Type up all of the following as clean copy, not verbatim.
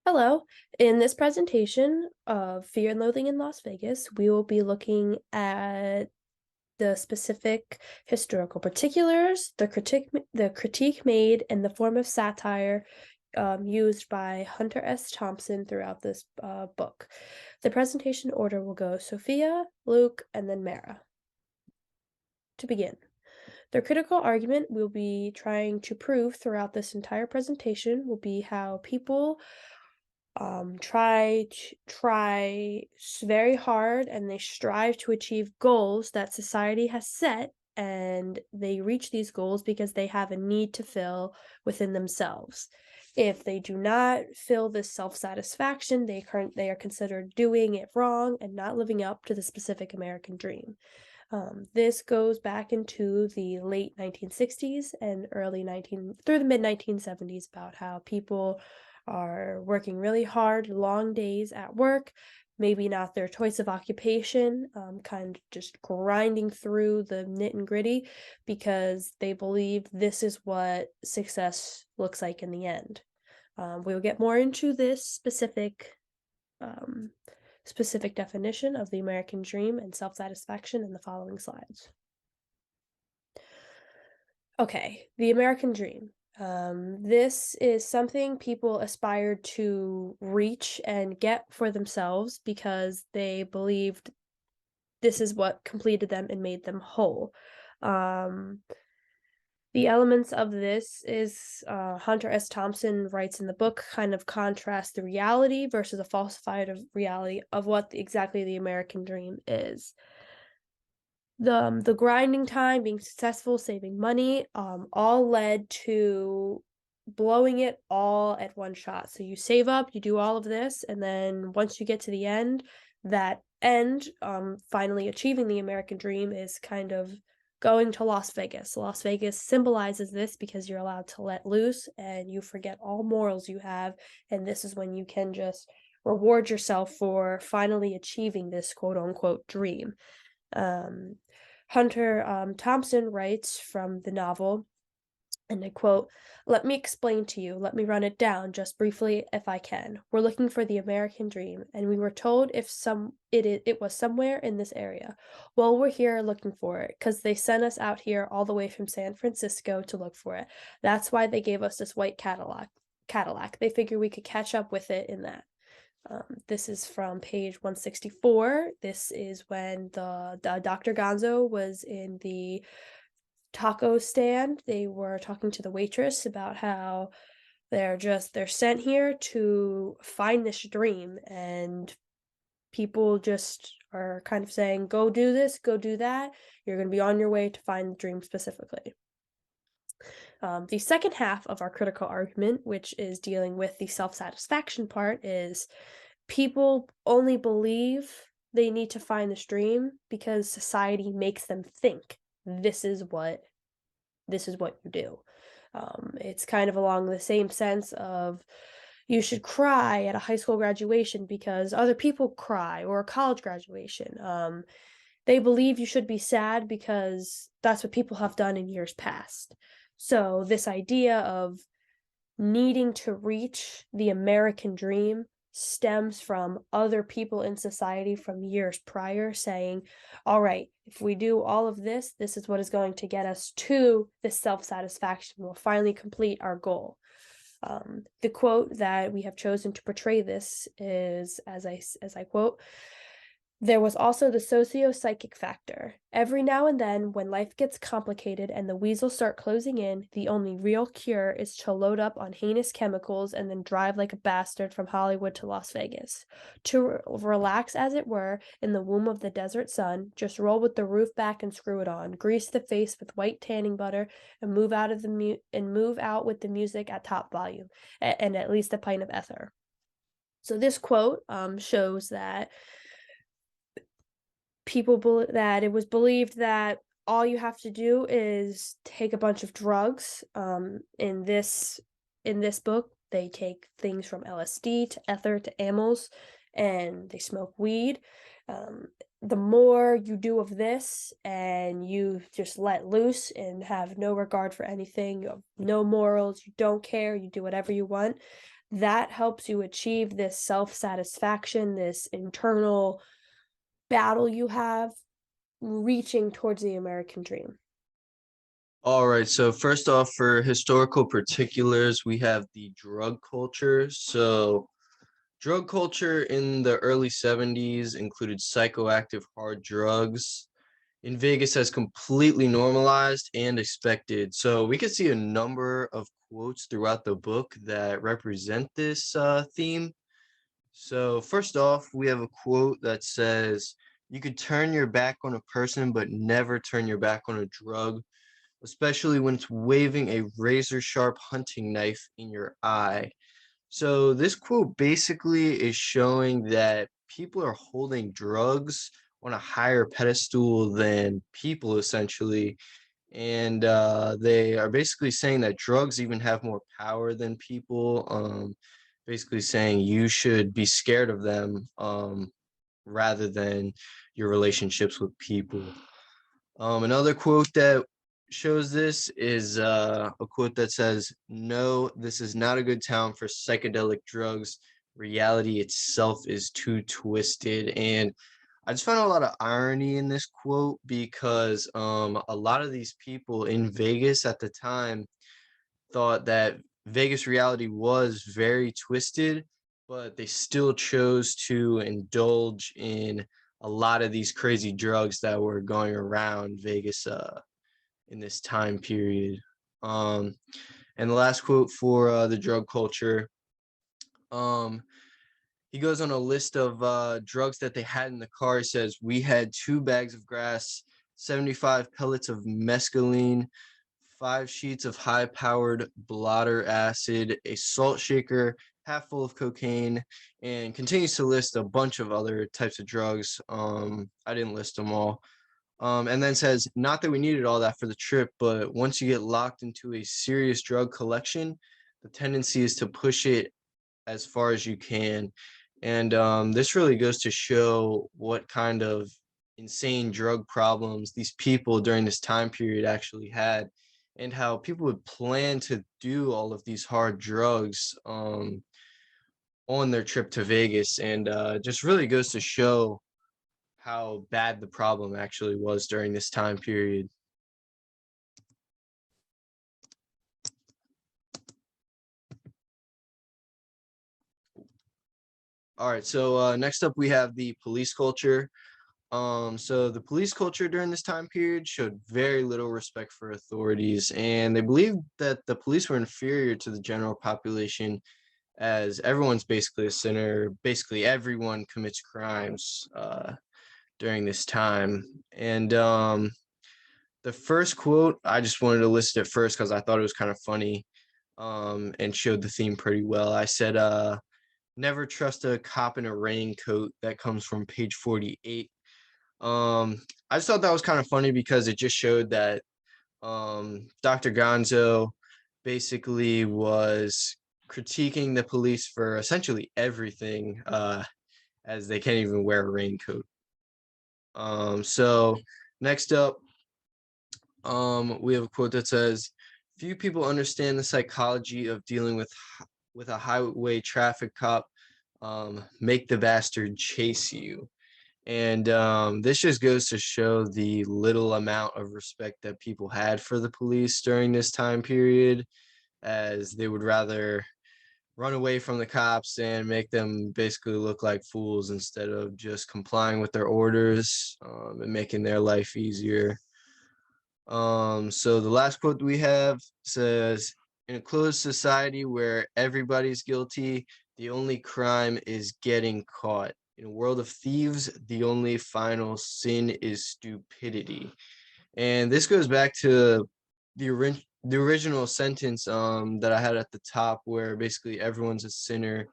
Hello. In this presentation of Fear and Loathing in Las Vegas, we will be looking at the specific historical particulars, the critique made, and the form of satire used by Hunter S. Thompson throughout this book. The presentation order will go Sophia, Luke, and then Mara. To begin, the critical argument we'll be trying to prove throughout this entire presentation will be how people very hard, and they strive to achieve goals that society has set, and they reach these goals because they have a need to fill within themselves. If they do not feel this self-satisfaction, they are considered doing it wrong and not living up to the specific American dream. This goes back into the late 1960s and early 19 through the mid 1970s about how people are working really hard, long days at work, maybe not their choice of occupation, kind of just grinding through the nit and gritty because they believe this is what success looks like in the end. We'll get more into this um, specific definition of the American dream and self-satisfaction in the following slides. Okay, the American dream. This is something people aspire to reach and get for themselves because they believed this is what completed them and made them whole. Um, the elements of this is Hunter S. Thompson writes in the book, kind of contrast the reality versus a falsified of reality of what exactly the American dream is. The grinding time, being successful, saving money, all led to blowing it all at one shot. So you save up, you do all of this, and then once you get to the end, that end, finally achieving the American dream is kind of going to Las Vegas. Las Vegas symbolizes this because you're allowed to let loose and you forget all morals you have, and this is when you can just reward yourself for finally achieving this quote unquote dream. Um, Hunter Thompson writes from the novel, and I quote, "Let me explain to you, let me run it down just briefly if I can. We're looking for the American dream, and we were told it was somewhere in this area. Well, we're here looking for it, because they sent us out here all the way from San Francisco to look for it. That's why they gave us this white Cadillac. They figured we could catch up with it in that." This is from page 164. This is when the Dr. Gonzo was in the taco stand. They were talking to the waitress about how they're sent here to find this dream, and people just are kind of saying, go do this, go do that. You're going to be on your way to find the dream specifically. The second half of our critical argument, which is dealing with the self-satisfaction part, is people only believe they need to find this dream because society makes them think this is what you do. It's kind of along the same sense of you should cry at a high school graduation because other people cry, or a college graduation. They believe you should be sad because that's what people have done in years past. So this idea of needing to reach the American dream stems from other people in society from years prior saying, all right, if we do all of this, this is what is going to get us to this self-satisfaction. We'll finally complete our goal. The quote that we have chosen to portray this is, as I quote, "There was also the socio-psychic factor. Every now and then, when life gets complicated and the weasels start closing in, the only real cure is to load up on heinous chemicals and then drive like a bastard from Hollywood to Las Vegas. To relax, as it were, in the womb of the desert sun, just roll with the roof back and screw it on, grease the face with white tanning butter, and move out with the music at top volume, and at least a pint of ether." So this quote shows that that it was believed that all you have to do is take a bunch of drugs. In this book, they take things from LSD to ether to amyls, and they smoke weed. The more you do of this, and you just let loose and have no regard for anything, you have no morals, you don't care, you do whatever you want, that helps you achieve this self-satisfaction, this internal battle you have reaching towards the American dream. All right, so first off, for historical particulars, we have the drug culture. So, drug culture in the early 70s included psychoactive hard drugs. In Vegas has completely normalized and expected. So, we could see a number of quotes throughout the book that represent this theme. So, first off, we have a quote that says, "You could turn your back on a person, but never turn your back on a drug, especially when it's waving a razor sharp hunting knife in your eye." So this quote basically is showing that people are holding drugs on a higher pedestal than people, essentially. And they are basically saying that drugs even have more power than people. Basically saying you should be scared of them rather than your relationships with people. Another quote that shows this is a quote that says, "No, this is not a good town for psychedelic drugs. Reality itself is too twisted." And I just found a lot of irony in this quote because a lot of these people in Vegas at the time thought that Vegas reality was very twisted, but they still chose to indulge in a lot of these crazy drugs that were going around Vegas in this time period. Um, and the last quote for the drug culture, um, he goes on a list of drugs that they had in the car. He says, "We had 2 bags of grass, 75 pellets of mescaline, 5 sheets of high-powered blotter acid, a salt shaker half full of cocaine," and continues to list a bunch of other types of drugs. I didn't list them all. And then says, "Not that we needed all that for the trip, but once you get locked into a serious drug collection, the tendency is to push it as far as you can." And this really goes to show what kind of insane drug problems these people during this time period actually had, and how people would plan to do all of these hard drugs on their trip to Vegas. And just really goes to show how bad the problem actually was during this time period. All right, so next up we have the police culture. So the police culture during this time period showed very little respect for authorities, and they believed that the police were inferior to the general population, as everyone's basically a sinner. Basically, everyone commits crimes during this time. And the first quote, I just wanted to list it first because I thought it was kind of funny and showed the theme pretty well. I said, "Never trust a cop in a raincoat." That comes from page 48. I just thought that was kind of funny because it just showed that Dr. Gonzo basically was critiquing the police for essentially everything, as they can't even wear a raincoat. So next up, we have a quote that says, "Few people understand the psychology of dealing with a highway traffic cop. Make the bastard chase you." And this just goes to show the little amount of respect that people had for the police during this time period, as they would rather run away from the cops and make them basically look like fools instead of just complying with their orders and making their life easier. So the last quote we have says, "In a closed society where everybody's guilty, the only crime is getting caught. In a world of thieves, the only final sin is stupidity." And this goes back to the original sentence that I had at the top, where basically everyone's a sinner.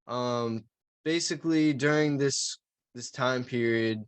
Um, Basically during this time period,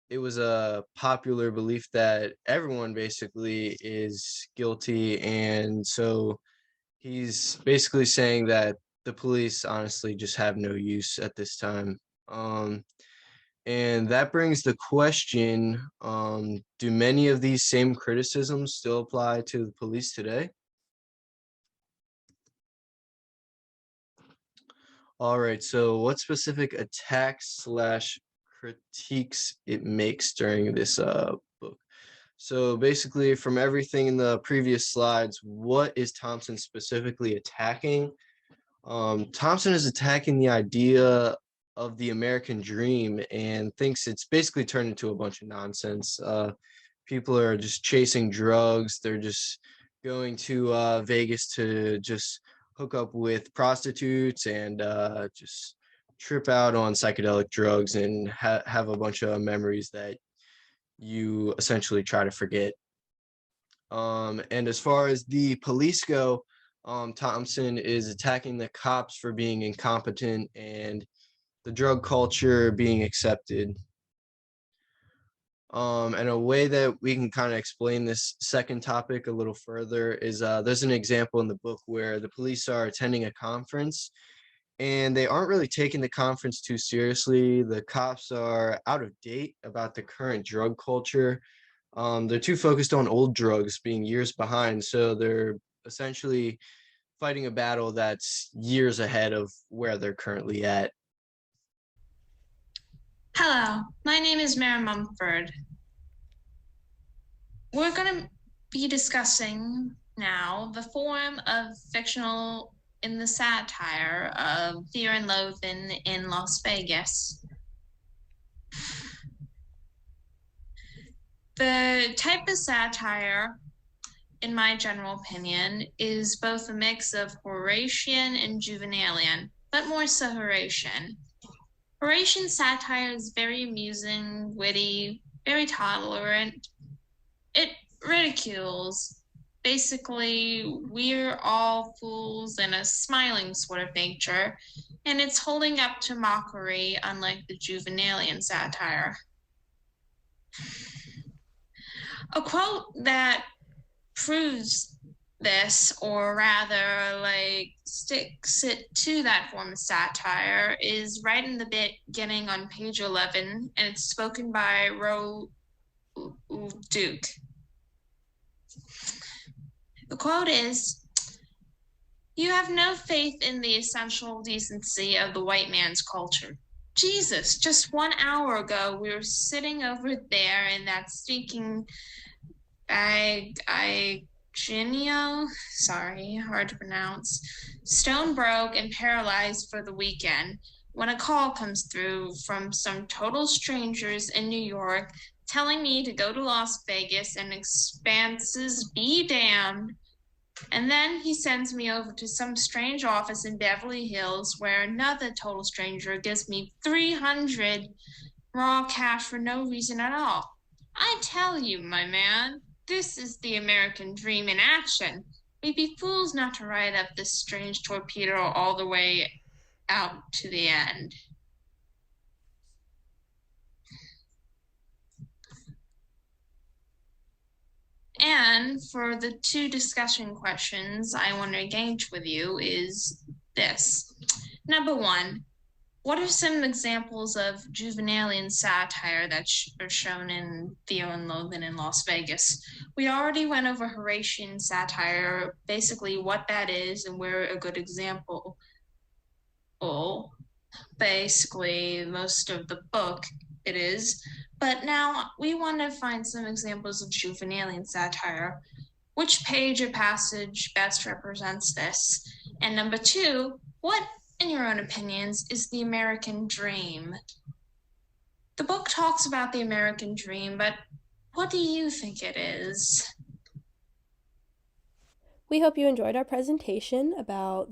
it was a popular belief that everyone basically is guilty, and so he's basically saying that the police honestly just have no use at this time. And that brings the question, do many of these same criticisms still apply to the police today? All right, so what specific attacks slash critiques it makes during this book? So basically, from everything in the previous slides, what is Thompson specifically attacking? Thompson is attacking the idea of the American dream and thinks it's basically turned into a bunch of nonsense. People are just chasing drugs. They're just going to Vegas to just hook up with prostitutes and just trip out on psychedelic drugs and have a bunch of memories that you essentially try to forget. And as far as the police go, Thompson is attacking the cops for being incompetent and the drug culture being accepted. And a way that we can kind of explain this second topic a little further is there's an example in the book where the police are attending a conference and they aren't really taking the conference too seriously. The cops are out of date about the current drug culture. They're too focused on old drugs being years behind, so they're essentially fighting a battle that's years ahead of where they're currently at. Hello, my name is Mary Mumford. We're going to be discussing now the form of fictional in the satire of Fear and Loathing in Las Vegas. The type of satire, in my general opinion, is both a mix of Horatian and Juvenalian, but more so Horatian. Horatian satire is very amusing, witty, very tolerant. It ridicules. Basically, we're all fools in a smiling sort of nature, and it's holding up to mockery, unlike the Juvenalian satire. A quote that proves this, or rather like sticks it to that form of satire, is right in the beginning on page 11, and it's spoken by Duke. The quote is, "You have no faith in the essential decency of the white man's culture. Jesus, just 1 hour ago we were sitting over there in that stinking Genio, sorry, hard to pronounce, stone broke and paralyzed for the weekend, when a call comes through from some total strangers in New York telling me to go to Las Vegas and expenses be damned. And then he sends me over to some strange office in Beverly Hills where another total stranger gives me 300 raw cash for no reason at all. I tell you, my man, this is the American dream in action. We'd be fools not to ride up this strange torpedo all the way out to the end." And for the two discussion questions I want to engage with you is this. Number one, what are some examples of Juvenalian satire that are shown in Fear and Loathing in Las Vegas? We already went over Horatian satire, basically what that is and where a good example. Basically, most of the book it is. But now we want to find some examples of Juvenalian satire. Which page or passage best represents this? And number two, what, in your own opinions, is the American dream? The book talks about the American dream, but what do you think it is? We hope you enjoyed our presentation about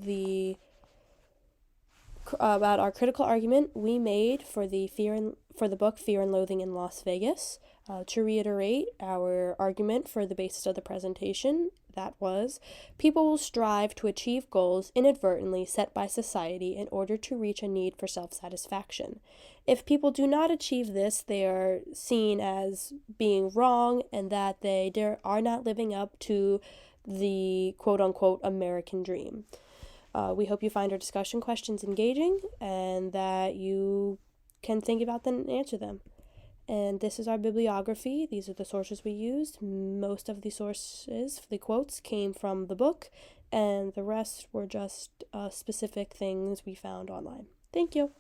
our critical argument we made for the book Fear and Loathing in Las Vegas. To reiterate our argument for the basis of the presentation, that was, people will strive to achieve goals inadvertently set by society in order to reach a need for self-satisfaction. If people do not achieve this, they are seen as being wrong and that they are not living up to the quote-unquote American dream. We hope you find our discussion questions engaging and that you can think about them and answer them. And this is our bibliography. These are the sources we used. Most of the sources, the quotes, came from the book, and the rest were just specific things we found online. Thank you.